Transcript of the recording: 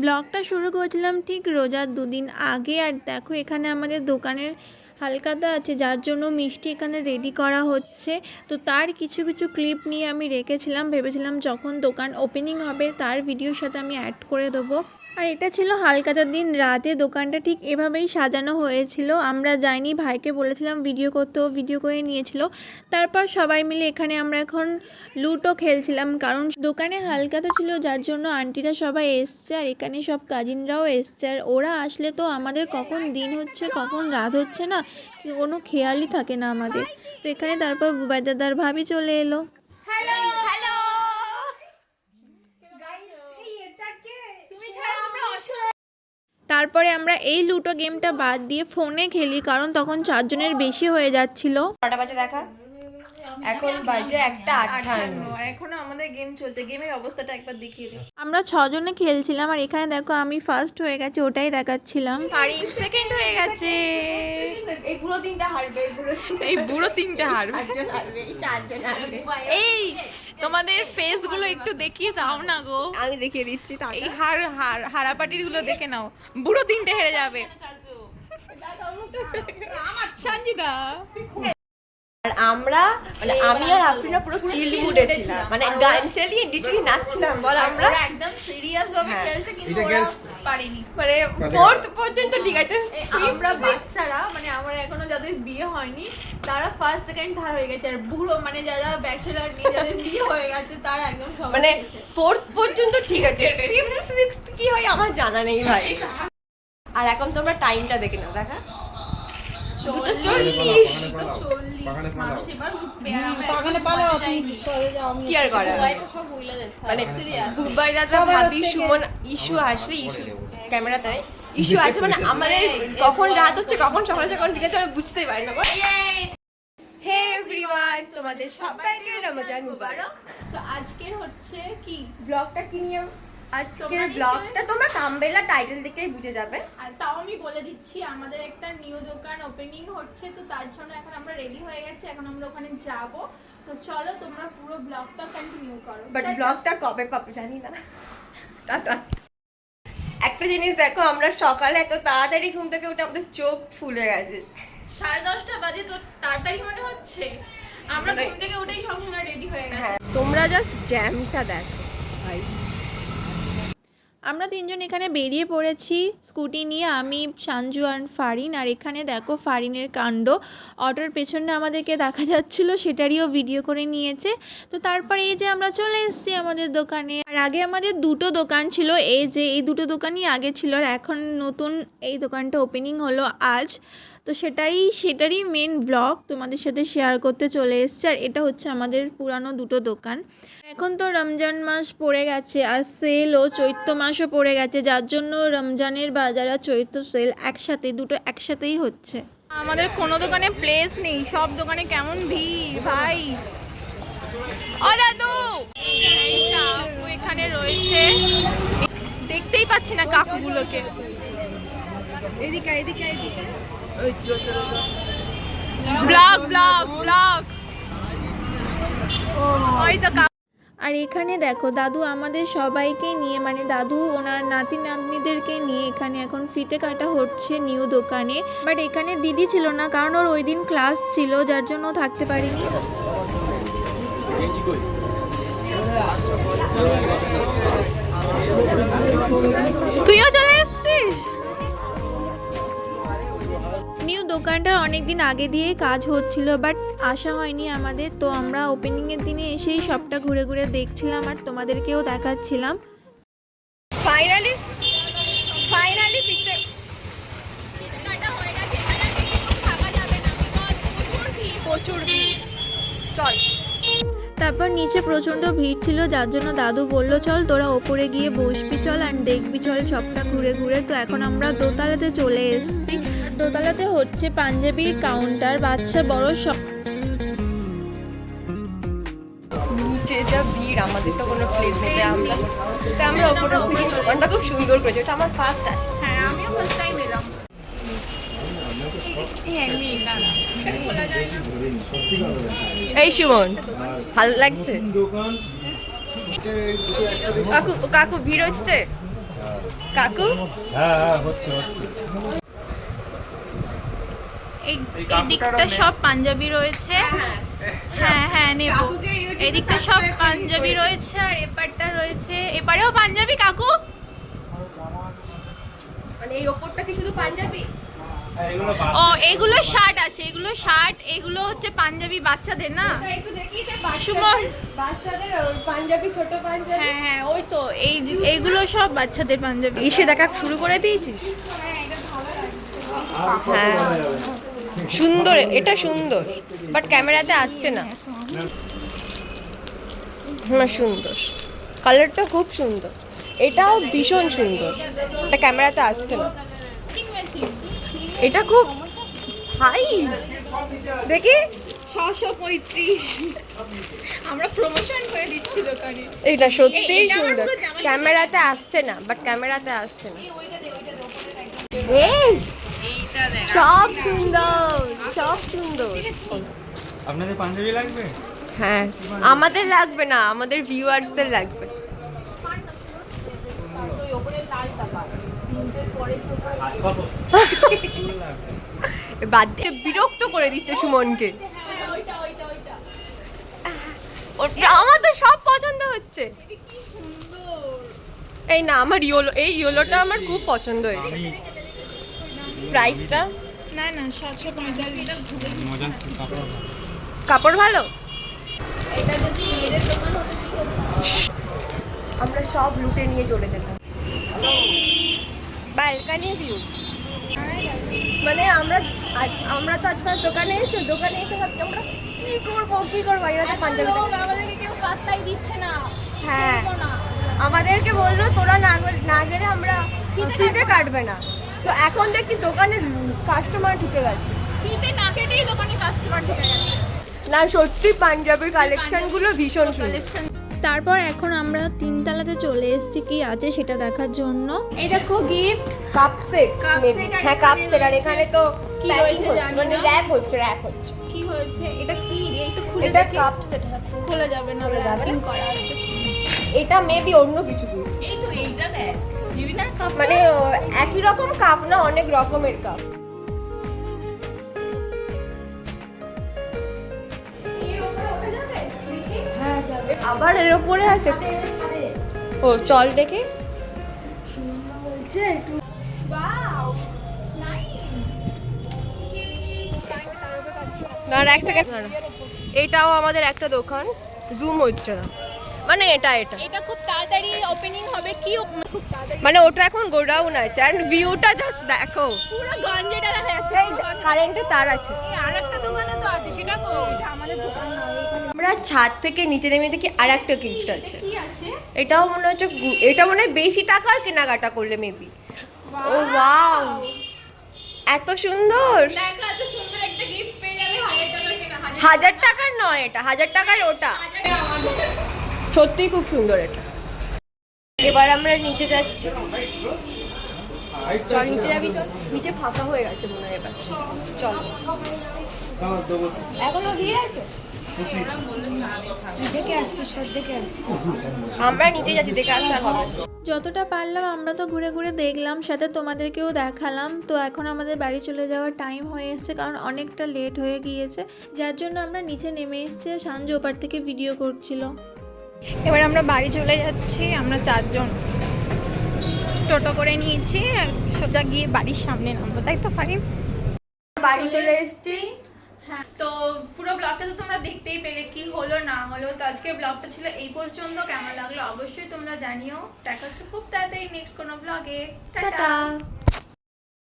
ব্লগটা শুরু করেছিলাম ঠিক রোজার দুদিন আগে। আর দেখো এখানে আমাদের দোকানের হালখাতা আছে, যার জন্য মিষ্টি এখানে রেডি করা হচ্ছে। তো তার কিছু কিছু ক্লিপ নিয়ে আমি রেখেছিলাম, ভেবেছিলাম যখন দোকান ওপেনিং হবে তার ভিডিওর সাথে আমি অ্যাড করে দেবো। আর এটা ছিল হালখাতার দিন রাতে, দোকানটা ঠিক এভাবেই সাজানো হয়েছিল। আমরা যাইনি, ভাইকে বলেছিলাম ভিডিও করতেও, ভিডিও করে নিয়েছিল। তারপর সবাই মিলে এখানে আমরা এখন লুডো খেলছিলাম, কারণ দোকানে হালখাতা ছিল যার জন্য আন্টিরা সবাই এসছে, আর এখানে সব কাজিনরাও এসছে। আর ওরা আসলে তো আমাদের কখন দিন হচ্ছে কখন রাত হচ্ছে না কোনো খেয়ালই থাকে না আমাদের। তো এখানে তারপর বুবাই দাদার ভাবি চলে এলো। তারপরে আমরা এই লুডো গেমটা বাদ দিয়ে ফোনে খেলি, কারণ তখন 4 জনের বেশি হয়ে যাচ্ছিল। কটা বাজে দেখা? এখন বাজে 1:58। এখনো আমাদের গেম চলছে। গেমের অবস্থাটা একবার দেখিয়ে দিই। আমরা 6 জনে খেলছিলাম, আর এখানে দেখো আমি ফার্স্ট হয়ে গেছি, ওটাই দেখাচ্ছিলাম। আর সেকেন্ড হয়ে গেছে। এই পুরো তিনটা হারবে, এই বুড়ো তিনটে হারবে, একজন হারবে, এই চারজন হারবে। এই তোমাদের ফেস গুলো একটু দেখিয়ে দাও না গো। আমি দেখিয়ে দিচ্ছি। এই হারাপাটির গুলো দেখে নাও। বুড়ো তিনটে হেরে যাবে। সঞ্জিদা আর আমরা মানে আমি আর আফরিনা পুরো চিল মুডে ছিলাম, মানে গান চালিয়ে ডিটলি নাচছিলাম। বল আমরা একদম সিরিয়াস ভাবে খেলছে, কিন্তু ওরা পারেনি। মানে ফোর্থ পর্যন্ত ঠিক আছে। আমরা বাচ্চারা, মানে আমরা এখনো যাদের বিয়ে হয়নি তারা ফার্স্ট সেকেন্ড থার্ড হয়ে গেছে, আর বুড়ো মানে যারা ব্যাচেলার নিয়ে যাদের বিয়ে হয়ে গেছে তারা একদম সবাই মানে ফোর্থ পর্যন্ত ঠিক আছে, ফিফথ সিক্সথ কি হয় আমার জানা নেই ভাই। আর এখন তোমরা টাইমটা দেখে নাও, দেখা 2:40। মানুষ এবার উঠবে, আর আমরা বাগানে পালাও, কি আর করা, মানে বুবাই দাদা, ভাবি, সুমন, ইস্যু আসলে, ইস্যু ক্যামেরাতে ইস্যু আসলে মানে আমাদের কখন রাত হচ্ছে কখন সকাল হচ্ছে কখন ঠিক আছে আমরা বুঝতেই পারি না। হে এভরিওয়ান, তোমাদের সবাইকে রমজান মুবারক। তো আজকের হচ্ছে কি ব্লগটা কি নিয়ে? আজকের ব্লগটা তোমরা থাম্বনেল টাইটেল দেখেই বুঝে যাবে। আর তাও আমি বলে দিচ্ছি, আমাদের একটা নিউ দোকান ওপেনিং হচ্ছে, তো তার জন্য এখন আমরা রেডি হয়ে গেছি, এখন আমরা ওখানে যাব। তো চলো তোমরা পুরো ব্লগটা কন্টিনিউ করো। বাট ব্লগটা কবে পাবো জানি না। টাটা। একটা জিনিস দেখো, আমরা সকালে এত তাড়াতাড়ি ঘুম থেকে উঠে আমাদের চোখ ফুলে গেছে। 10:30 বাজে, তো তাড়াতাড়ি মনে হচ্ছে। আমরা ঘুম থেকে উঠেই সব সময় রেডি হয়ে গেছি। হ্যাঁ, তোমরা জাস্ট জ্যামটা দেখো ভাই। আমরা 3 জন এখানে বেরিয়ে পড়েছি স্কুটি নিয়ে, আমি, সাঞ্জু আর ফারিন। আর এখানে দেখো ফারিনের কাণ্ড, অটোর পেছনে আমাদেরকে দেখা যাচ্ছিল, সেটারইও ভিডিও করে নিয়েছে। তো তারপরে এই যে আমরা চলে এসেছি আমাদের দোকানে। আর আগে আমাদের 2টো দোকান ছিল, এই যে এই 2টো দোকানই আগে ছিল, আর এখন নতুন এই দোকানটা ওপেনিং হলো আজ। তো সেটারই মেন ব্লগ তোমাদের সাথে শেয়ার করতে চলে এসছে। আর এটা হচ্ছে আমাদের পুরানো 2টো দোকান। এখন তো রমজান মাস পড়ে গেছে, আর সেলও চৈত্র মাসও পড়ে গেছে, যার জন্য রমজানের বাজার আর চৈত্র সেল একসাথে, দুটো একসাথেই হচ্ছে। আমাদের কোনো দোকানে প্লেস নেই, সব দোকানে কেমন ভিড় ভাই। ও দাদু, এইটা আপু এখানে রয়েছে, দেখতেই পাচ্ছি না কাকুগুলোকে। এদিকে এদিকে এদিকে ব্লগ ব্লগ ব্লগ। ওই তো আর এখানে দেখো দাদু আমাদের সবাইকে নিয়ে, মানে দাদু ওনার নাতি নাতনিদেরকে নিয়ে এখানে এখন ফিতে কাটা হচ্ছে নিউ দোকানে। বাট এখানে দিদি ছিল না, কারণ ওর ওই দিন ক্লাস ছিল, যার জন্য থাকতে পারিনি। তুইও চলে এসছিস? নিউ দোকানটা অনেকদিন আগে দিয়ে কাজ হচ্ছিল, বাট আসা হয়নি আমাদের। তো আমরা ওপেনিংয়ের দিনে এসেই সবটা ঘুরে ঘুরে দেখছিলাম আর তোমাদেরকেও দেখাচ্ছিলাম। ফাইনালি ফিতে প্রচুর ভিড়। চল। তারপর নিচে প্রচণ্ড ভিড় ছিল, যার জন্য দাদু বলল চল তোরা ওপরে গিয়ে বসবি চল আর দেখবি চল সবটা ঘুরে ঘুরে। তো এখন আমরা দোতলাতে চলে এসেছি। দোতলাতে হচ্ছে পাঞ্জাবির কাউন্টার, বাচ্চা বড় সব। নিচে যা ভিড়, আমাদের তো কোনো প্লেস নেই, আমরা ওপরে থেকে দোকানটা খুব সুন্দর করেছে। ওটা আমার ফার্স্ট আসে। হ্যাঁ, আমিও ফার্স্ট টাইম এলাম। এই সুমন, ভালো লাগছে? কাকু কাকু ভিড় হচ্ছে, কাকু হ্যাঁ হচ্ছে এই দিকটা সব পাঞ্জাবি রয়েছে। হ্যাঁ হ্যাঁ নেব। এদিকটা সব পাঞ্জাবি রয়েছে আর এপারটা রয়েছে, এপারেও পাঞ্জাবি কাকু। মানে এই ওপরটা কি শুধু পাঞ্জাবি? ও এগুলো শার্ট আছে, এগুলো শার্ট, এগুলো হচ্ছে পাঞ্জাবি বাচ্চাদের না। একটু দেখি যে সুমন বাচ্চাদের পাঞ্জাবি, ছোট পাঞ্জাবি। হ্যাঁ হ্যাঁ ওই তো এইগুলো সব বাচ্চাদের পাঞ্জাবি। এসে দেখা শুরু করে দিয়েছিস? হ্যাঁ সুন্দর, এটা সুন্দর বাট ক্যামেরাতে আসছে না। হ্যাঁ সুন্দর, কালারটা খুব সুন্দর, এটাও ভীষণ সুন্দর, এটা ক্যামেরাতে আসছে না। এটা খুব হাই, দেখি 635। আমরা প্রমোশন করে দিচ্ছি দোকানে। এটা সত্যিই এটা আমার সুন্দর, পুরো জামার ক্যামেরাতে আসছে না, বাট ক্যামেরাতে আসছে না। এই এইটা দেখ, সব সুন্দর, সব সুন্দর। আপনাদের পাঞ্জাবি লাগবে? হ্যাঁ আমাদের লাগবে না, আমাদের ভিউয়ার্সদের লাগবে। বাদ দিয়ে বিরক্ত করে দিচ্ছে সুমনকে। ওটা আমার তো সব পছন্দ হচ্ছে। এই না আমার ইয়েলো, এই ইয়েলোটা আমার খুব পছন্দ হয়েছে। আমি প্রাইসটা না না 745। মজার কাপড়। কাপড় ভালো। এটা যদি মেয়েদের দোকান হতো কি করতাম? আমরা সব লুটে নিয়ে চলে যেতাম। ব্যালকানি ভিউ, মানে আমরা তো আজকাল দোকানে এসে ভাবছি আমরা কি করবো এরা পাঞ্জাবি। আমাদেরকে কেউ পাত্তাই দিচ্ছে না। হ্যাঁ আমাদেরকে বললো তোরা না গেলে আমরা ফিতে কাটবে না। তো এখন দেখছি দোকানে কাস্টমার ঢুকে গেছে। ফিতে না কেটেই দোকানে কাস্টমার ঢুকে গেছে। না সত্যি পাঞ্জাবির কালেকশনগুলো ভীষণ সুন্দর। তারপর এখন আমরা 3 তলাতে চলে এসেছি কি আছে সেটা দেখার জন্য। এই দেখো gift. Cup set, Cup set আর হ্যাঁ কাপ এখানে সেট, আর রয়েছে। এখানে তো কি প্যাকিং রয়েছে হচ্ছে, জানি মানে না। র‍্যাপ হচ্ছে। কি হয়েছে? এটা কি? এই তো খুলে এটা দেখি। কাপ সেট, খোলা যাবে না, খোলা যাবে না। wrapping করা আছে। এটা মেবি অন্য কিছু কি, এই তো এইটা দেখ। দিবি না কাপ? মানে একই রকম কাপ না, অনেক রকমের কাপ। হ্যাঁ যাবে, আবার এর উপরে আছে। ও চল দেখি। Wow nice. দাঁড়া এক সেকেন্ড, এটাও আমাদের একটা দোকান, জুম হচ্ছে না, মানে এটা এটা খুব তাড়াতাড়ি ওপেনিং হবে কি খুব তাড়াতাড়ি। মানে ওটা এখন গোডাউন আছে, আর ভিউটা জাস্ট দেখো, পুরো গঞ্জেটা দেখা যাচ্ছে। কারেন্টের তার আছে। এই আরেকটা দোকানে তো আছে, সেটা কো? এটা আমাদের দোকান না, এখানে আমরা ছাদ থেকে নিচে নেমে দেখি আর একটা গিফট আছে। কি আছে? এটাও মনে হচ্ছে এটা মনে হয় বেশি টাকার কেনাকাটা করলে মেবি। ও ওয়াও এত সুন্দর। দেখো এত সুন্দর একটা গিফট পেয়ে যাবে 1000 টাকার কেনা। 1000 টাকার নয়, এটা 1000 টাকার ওটা। সত্যি খুব সুন্দর এটা। এবার আমরা নিচে যাচ্ছি, চল নিচে যাবি, চল নিচে ফাঁকা হয়ে গেছে মনে হয় এবার। চল এখনো ভিড় আছে, দেখে আসছি, সব দেখে আসছি। আমরা নিচে যাচ্ছি, দেখে আসতে হবে। যতটা পারলাম আমরা তো ঘুরে ঘুরে দেখলাম, সাথে তোমাদেরকেও দেখালাম। তো এখন আমাদের বাড়ি চলে যাওয়ার টাইম হয়ে এসেছে, কারণ অনেকটা লেট হয়ে গিয়েছে, যার জন্য আমরা নিচে নেমে এসেছি। সানজু ওপার থেকে ভিডিও করছিল। এবার আমরা বাড়ি চলে যাচ্ছি। আমরা 4 জন টোটো করে নিয়েছি, আর সোজা গিয়ে বাড়ির সামনে নামবো, তাই তো ফারিম? বাড়ি চলে এসেছি। হ্যাঁ, তো পুরো ব্লগটা তো তোমরা দেখতেই পেলে কি হলো না হলো। তো আজকের ব্লগটা ছিল এই পর্যন্ত। কেমন লাগলো অবশ্যই তোমরা জানিও। দেখা হচ্ছে খুব তাড়াতাড়ি নেক্সট কোনো ব্লগে। টাটা।